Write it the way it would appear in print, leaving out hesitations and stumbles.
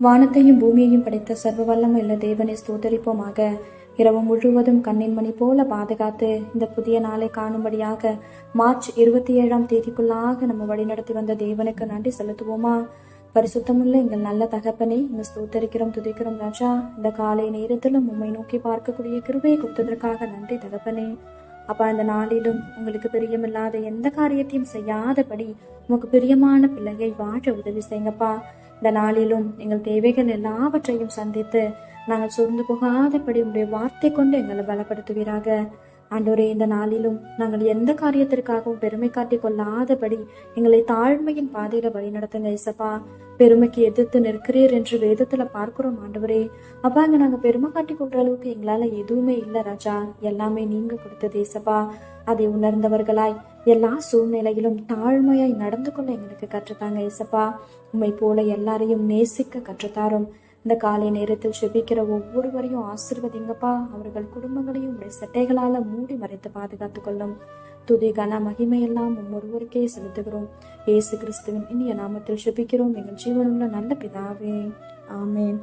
வானத்தையும் பூமியையும் படைத்த சர்வ வல்லமையுள்ள தேவனை ஸ்தோத்தரிப்போமாக. இரவு முழுவதும் கண்ணின் மணி போல பாதுகாத்து இந்த புதிய நாளை காணும்படியாக மார்ச் 27ஆம் தேதிக்குள்ளாக நம்ம வழிநடத்தி வந்த தேவனுக்கு நன்றி செலுத்துவோமா? பரிசுத்தமுள்ள எங்கள் நல்ல தகப்பனே, இங்க ஸ்தோத்தரிக்கிறோம், துதிக்கிறோம் ராஜா. இந்த காலை நேரத்திலும் உம்மை நோக்கி பார்க்கக்கூடிய கிருபையை கொடுத்ததற்காக நன்றி தகப்பனே. அப்பா, இந்த நாளிலும் உங்களுக்கு பிரியமில்லாத எந்த காரியத்தையும் செய்யாதபடி உங்களுக்கு பிரியமான பிள்ளையை வாழ உதவி செய்யுங்கப்பா. இந்த நாளிலும் எங்கள் தேவைகள் எல்லாவற்றையும் சந்தித்து நாங்கள் சோர்ந்து போகாதபடி உங்களுடைய வார்த்தை கொண்டு எங்களை பலப்படுத்துவீராக. ஆண்டவரே, இந்த நாளிலும் நாங்கள் எந்த காரியத்திற்காகவும் பெருமை காட்டி கொள்ளாதபடி எங்களை தாழ்மையின் பாதையில வழி நடத்துங்க இசப்பா. பெருமைக்கு எதிர்த்து நிற்கிறீர் என்று வேதத்துல பார்க்கிறோம் ஆண்டவரே. அப்பா, இங்க நாங்க பெருமை காட்டி கொள்ற அளவுக்கு எங்களால எதுவுமே இல்லை ராஜா. எல்லாமே நீங்க கொடுத்தது இசப்பா. அதை உணர்ந்தவர்களாய் எல்லா சூழ்நிலையிலும் தாழ்மையாய் நடந்து கொள்ள எங்களுக்கு கற்றுத்தாங்க இசப்பா. உண்மை போல எல்லாரையும் நேசிக்க கற்றுத்தாரும். இந்த காலை நேரத்தில் செபிக்கிற ஒவ்வொருவரையும் ஆசீர்வதிங்கப்பா. அவர்கள் குடும்பங்களையும் உடைய சட்டைகளால மூடி மறைத்து பாதுகாத்து கொள்ளும். துதி கன மகிமையெல்லாம் ஒருவருக்கே செலுத்துகிறோம். இயேசு கிறிஸ்துவின் இனிய நாமத்தில் செபிக்கிறோம் எங்கள் ஜீவனுள்ள நல்ல பிதாவே, ஆமேன்.